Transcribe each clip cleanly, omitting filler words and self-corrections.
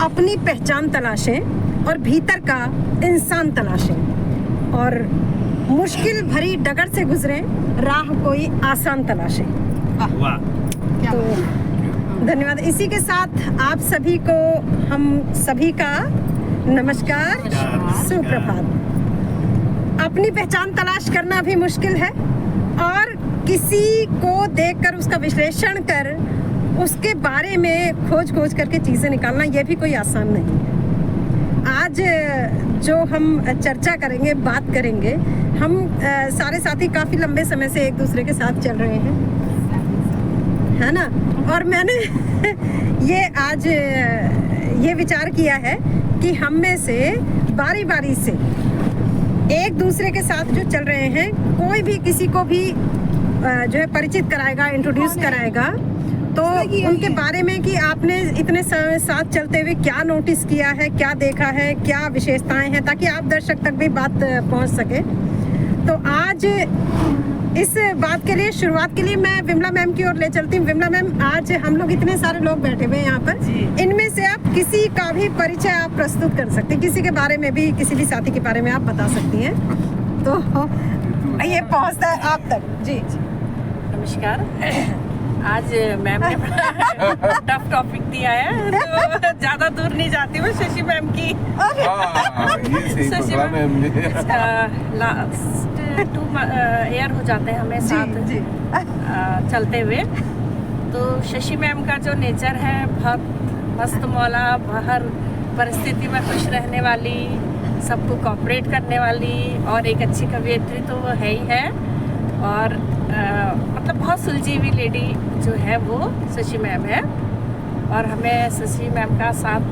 अपनी पहचान तलाशें और भीतर का इंसान तलाशें और मुश्किल भरी डगर से गुजरें, राह कोई आसान तलाशें। वाह, तो धन्यवाद। इसी के साथ आप सभी को हम सभी का नमस्कार, सुप्रभात। अपनी पहचान तलाश करना भी मुश्किल है और किसी को देखकर उसका विश्लेषण कर उसके बारे में खोज करके चीज़ें निकालना, यह भी कोई आसान नहीं है। आज जो हम चर्चा करेंगे, बात करेंगे, हम सारे साथी काफ़ी लंबे समय से एक दूसरे के साथ चल रहे हैं, है ना। और मैंने ये आज ये विचार किया है कि हम में से बारी बारी से एक दूसरे के साथ जो चल रहे हैं, कोई भी किसी को भी जो है परिचित कराएगा, इंट्रोड्यूस कराएगा, तो उनके बारे में कि आपने इतने साथ चलते हुए क्या नोटिस किया है, क्या देखा है, क्या विशेषताएं हैं, ताकि आप दर्शक तक भी बात पहुंच सके। तो आज इस बात के लिए, शुरुआत के लिए मैं विमला मैम की ओर ले चलती हूँ। विमला मैम, आज हम लोग इतने सारे लोग बैठे हुए हैं यहाँ पर, इनमें से आप किसी का भी परिचय आप प्रस्तुत कर सकते हैं, किसी के बारे में भी, किसी भी साथी के बारे में आप बता सकती हैं। तो ये पहुँचता है आप तक। जी नमस्कार। आज मैम ने टफ टॉपिक दिया है, तो ज़्यादा दूर नहीं जाती हूँ। शशि मैम की शशि मैम लास्ट 2 ईयर हो जाते हैं हमें साथ चलते हुए। तो शशि मैम का जो नेचर है, बहुत मस्त मौला, हर परिस्थिति में खुश रहने वाली, सबको कोऑपरेट करने वाली और एक अच्छी कवियत्री तो वो है ही है। और मतलब बहुत सुलझी हुई लेडी जो है वो शशि मैम है। और हमें शशि मैम का साथ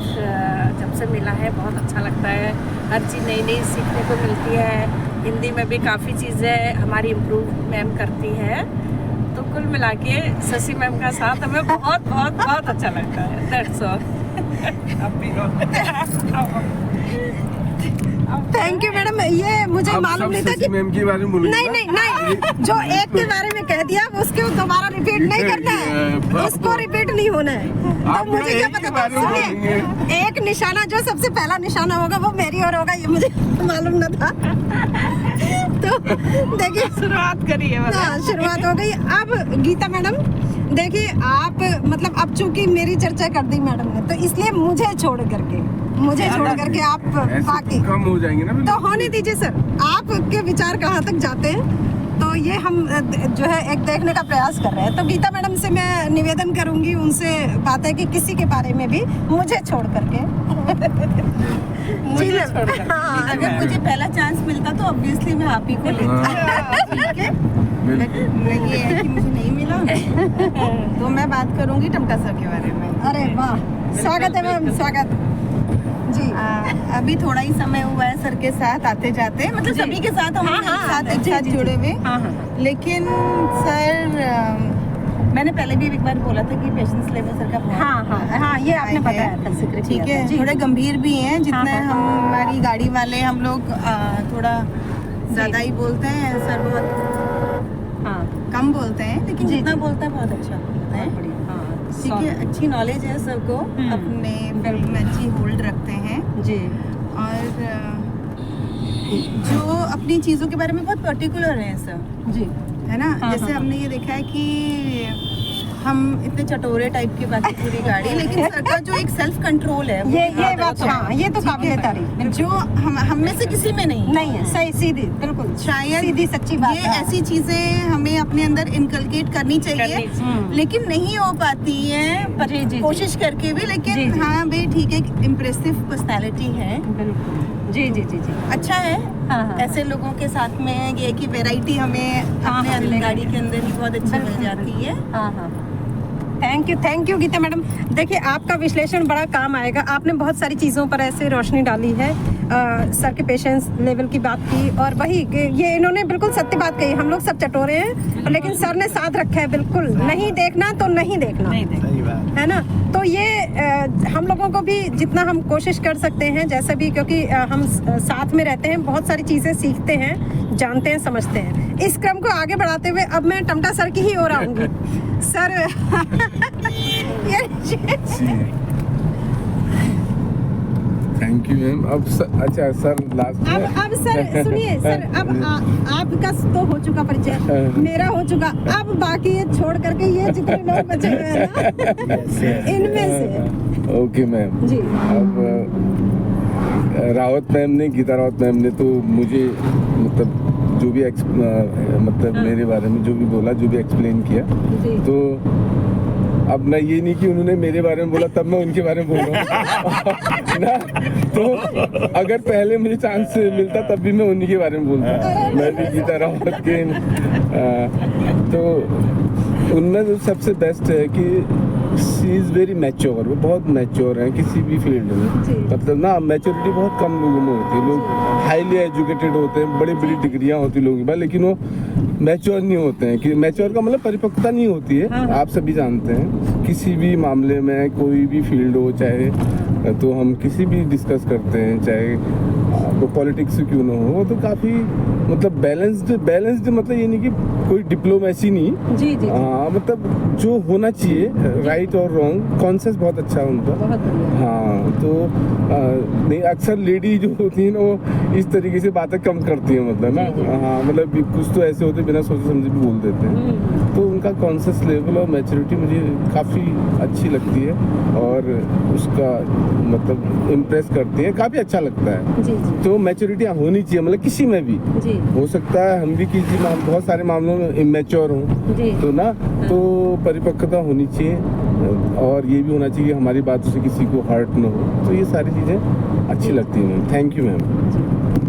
जब से मिला है बहुत अच्छा लगता है। हर चीज़ नई नई सीखने को मिलती है। हिंदी में भी काफ़ी चीज़ें हमारी इम्प्रूव मैम करती है। तो कुल मिला के शशि मैम का साथ हमें बहुत बहुत बहुत अच्छा लगता है। That's all. Thank you madam. ये मुझे मालूम नहीं था कि मैम के बारे में नहीं, जो एक के बारे में कह दिया उसको दोबारा रिपीट नहीं करना है, उसको रिपीट नहीं होना है। तो मुझे क्या पता था, सुनिए, एक निशाना, जो सबसे पहला निशाना होगा वो मेरी ओर होगा, ये मुझे मालूम न था। तो देखिए, शुरुआत करिए। हाँ, शुरुआत हो गई। अब गीता मैडम देखिए, आप मतलब अब चूंकि मेरी चर्चा कर दी मैडम ने, तो इसलिए मुझे छोड़ करके आप बाकी कम हो जाएंगे ना। तो होने दीजिए सर, आपके विचार कहाँ तक जाते हैं, तो ये हम जो है एक देखने का प्रयास कर रहे हैं। तो गीता मैडम से मैं निवेदन करूंगी, उनसे बात है कि किसी के बारे में भी मुझे छोड़ करके हाँ, अगर मुझे पहला चांस मिलता तो ऑब्वियसली मैं आप ही को लेती। ठीक है, ये है कि मुझे नहीं मिला तो मैं बात करूंगी टमटा सर के बारे में। अरे वाह, स्वागत है मैम, स्वागत जी। अभी थोड़ा ही समय हुआ है सर के साथ आते जाते, मतलब सभी के साथ हम एक साथ जुड़े हुए। लेकिन सर मैंने पहले भी एक बार बोला था कि पेशेंस लेवल सर का हाँ, ये आपने बताया था, जिक्र किया ठीक है। थोड़े गंभीर भी हैं, जितने हमारी गाड़ी वाले हम लोग थोड़ा ज्यादा ही बोलते हैं, सर बहुत कम बोलते हैं, लेकिन जितना बोलता है बहुत अच्छा बोलता है। ठीक है, अच्छी नॉलेज है सबको, अपने फील्ड में अच्छी होल्ड रखते हैं जी। और जो अपनी चीज़ों के बारे में बहुत पर्टिकुलर हैं सर जी, है ना। जैसे हमने ये देखा है कि हम इतने चटोरे टाइप की बाकी पूरी गाड़ी, लेकिन सर का जो एक सेल्फ कंट्रोल है ये बात, हाँ, ये तो काबिल तारीफ, जो हम में से किसी में नहीं है। सही, सीधी, बिल्कुल शायद सीधी सच्ची बात ये ऐसी चीजें हमें अपने अंदर इनकलकेट करनी चाहिए, लेकिन नहीं हो पाती है कोशिश करके भी। लेकिन हाँ भाई ठीक है, इम्प्रेसिव पर्सनैलिटी है, जी। अच्छा है। ऐसे लोगों के साथ में ये कि वैरायटी हमें अपने गाड़ी के अंदर ही बहुत अच्छी मिल जाती है। Thank you Geeta madam. देखिए, आपका विश्लेषण बड़ा काम आएगा। आपने बहुत सारी चीज़ों पर ऐसे रोशनी डाली है, सर के पेशेंस लेवल की बात की, और वही ये इन्होंने बिल्कुल सत्य बात कही। हम लोग सब चटोरे हैं, लेकिन सर ने साथ रखा है, बिल्कुल नहीं देखना तो नहीं देखना, है ना। तो ये हम लोगों को भी जितना हम कोशिश कर सकते हैं, जैसे भी, क्योंकि हम साथ में रहते हैं, बहुत सारी चीज़ें सीखते हैं, जानते हैं, समझते हैं। इस क्रम को आगे बढ़ाते हुए अब मैं टमटा सर की ही ओर आऊँगी। Sir thank you ma'am. अब अच्छा सर लास्ट में अब सर सुनिए सर, अब आपका तो हो चुका परिचय, मेरा हो चुका, अब बाकी ये छोड़ करके ये जितने लोग बचे हुए हैं ना इनमें से। ओके मैम जी। अब रावत मैम ने, गीता रावत मैम ने तो मुझे मतलब जो भी मतलब मेरे बारे में जो भी बोला, जो भी एक्सप्लेन किया, जी। तो अब मैं ये नहीं कि उन्होंने मेरे बारे में बोला तब मैं उनके बारे में बोल रहा हूँ ना, तो अगर पहले मुझे चांस मिलता तब भी मैं उन्हीं के बारे में बोलता। मैं भी गीता रावत के तो उनमें जो सबसे बेस्ट है कि शी इज़ वेरी मैच्योर, वो बहुत मैच्योर हैं किसी भी फील्ड में। मतलब ना मैच्योरिटी बहुत कम लोगों में होती है। लोग हाईली एजुकेटेड होते हैं, बड़ी बड़ी डिग्रियां होती लोगों के पास, लेकिन वो मैच्योर नहीं होते हैं। कि मैच्योर का मतलब परिपक्वता नहीं होती है। हाँ। आप सभी जानते हैं किसी भी मामले में, कोई भी फील्ड हो, चाहे तो हम किसी भी डिस्कस करते हैं, चाहे वो पॉलिटिक्स क्यों ना हो, तो काफ़ी मतलब बैलेंस्ड मतलब ये नहीं कि कोई डिप्लोमेसी नहीं। जी जी। हाँ, मतलब जो होना चाहिए, राइट और रॉन्ग, कॉन्सेप्ट बहुत अच्छा है उनका। बहुत बढ़िया। हाँ, तो नहीं, अक्सर लेडी जो होती है ना वो इस तरीके से बातें कम करती है, मतलब ना। हाँ, मतलब कुछ तो ऐसे होते बिना सोचे समझे भी बोल देते हैं। तो उनका कॉन्शियस लेवल और मैच्योरिटी मुझे काफ़ी अच्छी लगती है और उसका मतलब इम्प्रेस करती है, काफ़ी अच्छा लगता है। जी जी। तो मैच्योरिटी होनी चाहिए, मतलब किसी में भी। जी। हो सकता है हम भी किसी बहुत सारे मामलों में इमेच्योर हों, जी। तो ना तो परिपक्वता होनी चाहिए और ये भी होना चाहिए कि हमारी बातों से किसी को हर्ट ना हो। तो ये सारी चीज़ें अच्छी लगती हैं ma'am. Thank you ma'am,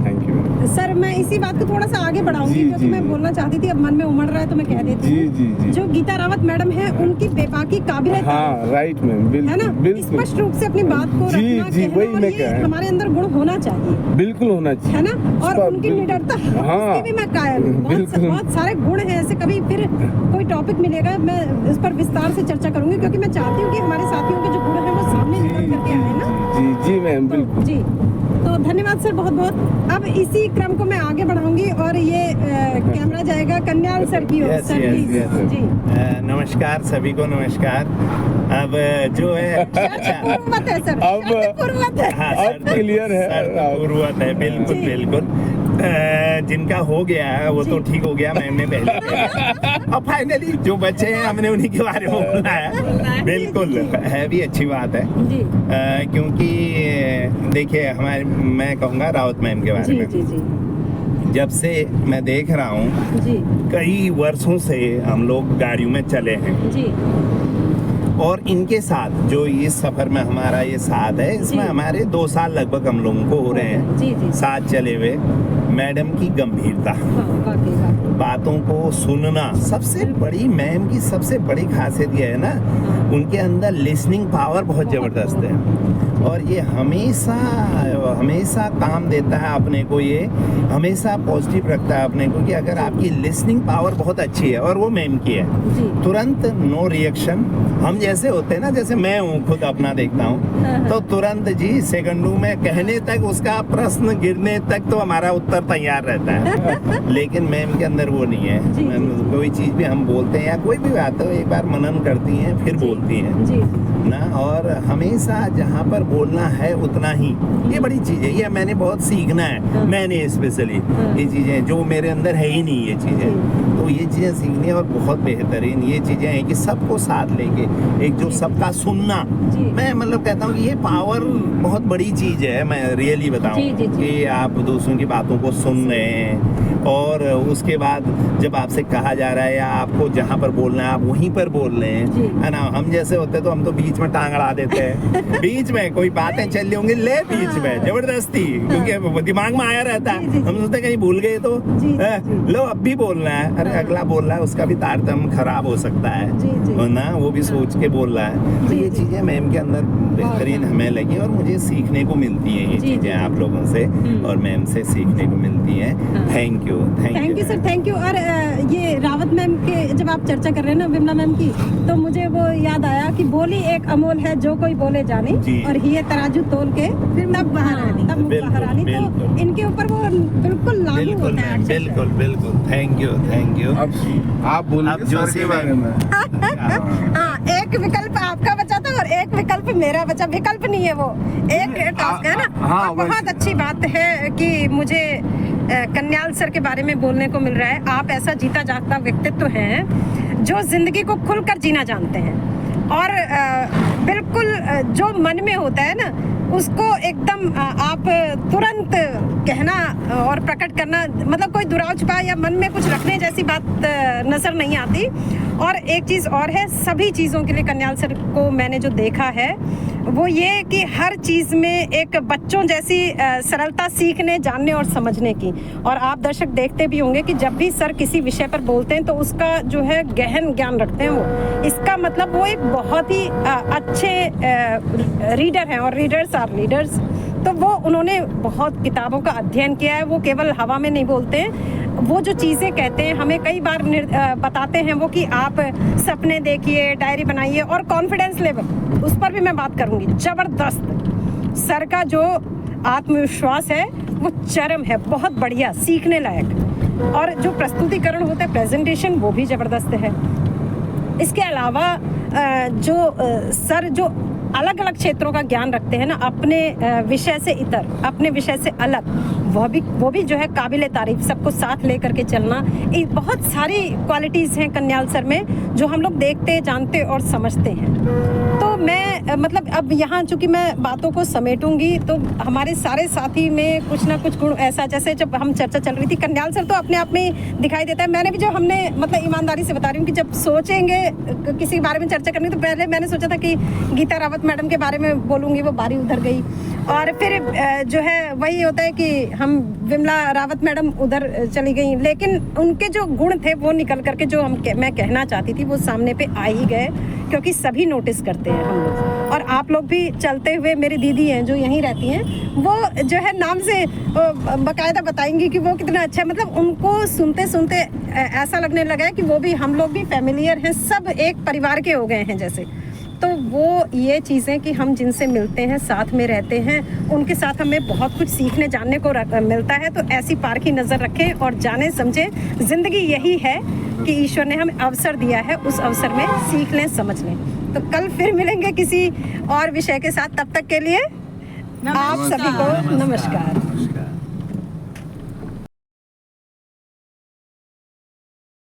thank you ma'am. Sir मैं इसी बात को थोड़ा सा आगे बढ़ाऊंगी जी, क्योंकि जी। मैं बोलना चाहती थी, अब मन में उमड़ रहा है तो मैं कह देती जी हूँ। जी जी। जो गीता रावत मैडम है उनकी बेबाकी काबिल हाँ, राइट मैम, है ना, बिल्कुल स्पष्ट रूप से अपनी बात को जी, रखना, जी, कहना, वही और मैं ये कह रहा हूँ। हमारे अंदर गुण होना चाहिए, बिल्कुल होना चाहिए, है ना। और उसका उनकी बिल्कुल। निडरता, हाँ, उसकी भी मैं कायल हूँ। बिल्कुल। बहुत सारे गुण हैं ऐसे। कभी फिर कोई टॉपिक मिलेगा, मैं इस पर विस्तार से चर्चा करूंगी, क्योंकि मैं चाहती हूँ कि हमारे साथियों के जो गुण हैं वो सामने निकल करके आए ना। जी जी मैम, तो बिल्कुल। जी, तो धन्यवाद सर, बहुत बहुत। अब इसी क्रम को मैं आगे बढ़ाऊंगी और ये कैमरा जाएगा कन्याल सर की ओर। Yes, sir yes, please. yes. जी। नमस्कार सभी को, नमस्कार। अब जो है पूर्ववत है सर, अब- पूर्ववत है। हाँ, अब clear है। पूर्ववत है, बिल्कुल जी। बिल्कुल। जिनका हो गया है वो तो ठीक हो गया, मैंने पहले किया। अब फाइनली जो बच्चे हैं हमने उन्हीं के बारे में बोलना है। बिल्कुल है भी अच्छी बात है। जी क्योंकि देखिए हमारे, मैं कहूँगा रावत मैम के बारे जी में, जी जी जब से मैं देख रहा हूँ जी कई वर्षों से हम लोग गाड़ियों में चले हैं, जी और इनके साथ जो इस सफर में हमारा ये साथ है, इसमें जी। हमारे 2 साल लगभग हम लोगों को हो रहे हैं जी जी। साथ चले हुए। मैडम की गंभीरता, हाँ, वाकई वाकई। बातों को सुनना, सबसे बड़ी मैम की सबसे बड़ी खासियत ये है ना, उनके अंदर लिसनिंग पावर बहुत जबरदस्त है। और ये हमेशा हमेशा काम देता है अपने को, ये हमेशा पॉजिटिव रखता है अपने को कि अगर आपकी लिसनिंग पावर बहुत अच्छी है, और वो मैम की है, जी तुरंत नो रिएक्शन। हम जैसे होते हैं ना, जैसे मैं हूँ, खुद अपना देखता हूँ, तो तुरंत जी सेकंडों में कहने तक, उसका प्रश्न गिरने तक तो हमारा उत्तर तैयार रहता है। लेकिन मैम के अंदर वो नहीं है। जी, मैम कोई चीज़ भी हम बोलते हैं या कोई भी बात हो, एक बार मनन करती हैं फिर बोलती हैं जी ना, और हमेशा जहाँ पर बोलना है उतना ही। ये बड़ी चीज़ है, ये मैंने बहुत सीखना है। मैंने स्पेशली ये चीज़ें जो मेरे अंदर है ही नहीं, ये चीज़ें, तो ये चीज़ें सीखनी है। और बहुत बेहतरीन ये चीज़ें हैं कि सबको साथ लेके, एक जो सबका सुनना, मैं मतलब कहता हूँ कि ये पावर बहुत बड़ी चीज़ है। मैं रियली बताऊँ कि आप दूसरों की बातों को सुन रहे हैं, और उसके बाद जब आपसे कहा जा रहा है या आपको जहाँ पर बोलना है आप वहीं पर बोल रहे हैं, है ना। हम जैसे होते तो हम तो बीच में टांग अड़ा देते हैं। बीच में कोई बातें चल रही होंगी, ले बीच में जबरदस्ती, क्योंकि दिमाग में आया रहता है। हम सोचते कहीं भूल गए तो लो अब भी बोलना है, अरे अगला बोल रहा है उसका भी तारतम्य खराब हो सकता है, और ना वो भी सोच के बोल रहा है। तो ये चीज़ें मैम के अंदर बेहतरीन हमें लगी, और मुझे सीखने को मिलती हैं ये चीज़ें आप लोगों से, और मैम से सीखने को मिलती हैं। Thank you sir, thank you. और ये रावत मैम के जब आप चर्चा कर रहे हैं ना, विमला मैम की, तो मुझे वो याद आया कि बोली एक अमोल है जो कोई बोले जाने, और ही तराजू तोल के तब बाहर आनी, तब बाहर आनी। तो इनके ऊपर वो बिल्कुल लागू होता है। बिल्कुल बिल्कुल। Thank you. अब आप बोलिए अब जो सर के बारे में। हाँ, एक विकल्प आपका बचा था और और एक विकल्प मेरा बचा, विकल्प नहीं है वो, एक टास्क है ना। हाँ, और बहुत अच्छी बात है कि मुझे कन्याल सर के बारे में बोलने को मिल रहा है। आप ऐसा जीता जागता व्यक्तित्व हैं जो जिंदगी को खुलकर जीना जानते हैं और बिल्कुल जो मन में होता है ना उसको एकदम आप तुरंत कहना और प्रकट करना, मतलब कोई दुराव छुपा या मन में कुछ रखने जैसी बात नज़र नहीं आती। और एक चीज़ और है, सभी चीज़ों के लिए कन्याल सर को मैंने जो देखा है वो ये कि हर चीज़ में एक बच्चों जैसी सरलता सीखने, जानने और समझने की। और आप दर्शक देखते भी होंगे कि जब भी सर किसी विषय पर बोलते हैं तो उसका जो है गहन ज्ञान रखते हैं वो। इसका मतलब वो एक बहुत ही अच्छे रीडर हैं और रीडर्स आर लीडर्स। तो वो उन्होंने बहुत किताबों का अध्ययन किया है, वो केवल हवा में नहीं बोलते हैं। वो जो चीज़ें कहते हैं हमें कई बार बताते हैं वो कि आप सपने देखिए, डायरी बनाइए और कॉन्फिडेंस लेवल, उस पर भी मैं बात करूँगी। ज़बरदस्त सर का जो आत्मविश्वास है वो चरम है, बहुत बढ़िया, सीखने लायक। और जो प्रस्तुतिकरण होता है, प्रेजेंटेशन, वो भी ज़बरदस्त है। इसके अलावा जो सर जो अलग अलग क्षेत्रों का ज्ञान रखते हैं ना, अपने विषय से इतर, अपने विषय से अलग, वो भी जो है काबिले तारीफ, सबको साथ लेकर के चलना। ये बहुत सारी क्वालिटीज़ हैं कन्याल सर में जो हम लोग देखते, जानते और समझते हैं। तो मैं मतलब अब यहाँ चूँकि मैं बातों को समेटूंगी तो हमारे सारे साथी में कुछ ना कुछ गुण ऐसा, जैसे जब हम चर्चा चल रही थी, कन्याल सर तो अपने आप में दिखाई देता है। मैंने भी जो हमने मतलब ईमानदारी से बता रही हूँ कि जब सोचेंगे किसी बारे में चर्चा करनी तो पहले मैंने सोचा था कि गीता रावत मैडम के बारे में बोलूँगी, वो बारी उधर गई। और फिर जो है वही होता है कि हम विमला रावत मैडम उधर चली गई, लेकिन उनके जो गुण थे वो निकल करके जो मैं कहना चाहती थी वो सामने पे आ ही गए, क्योंकि सभी नोटिस करते हैं हम लोग। और आप लोग भी चलते हुए, मेरी दीदी हैं जो यहीं रहती हैं, वो जो है नाम से बाकायदा बताएंगी कि वो कितना अच्छा है। मतलब उनको सुनते सुनते ऐसा लगने लगा है कि वो भी, हम लोग भी फैमिलियर हैं, सब एक परिवार के हो गए हैं जैसे। तो वो ये चीज़ें कि हम जिनसे मिलते हैं, साथ में रहते हैं, उनके साथ हमें बहुत कुछ सीखने जानने को मिलता है। तो ऐसी पारखी नज़र रखें और जाने समझें। ज़िंदगी यही है कि ईश्वर ने हमें अवसर दिया है, उस अवसर में सीख लें, समझ लें। तो कल फिर मिलेंगे किसी और विषय के साथ, तब तक के लिए आप सभी को नमस्कार।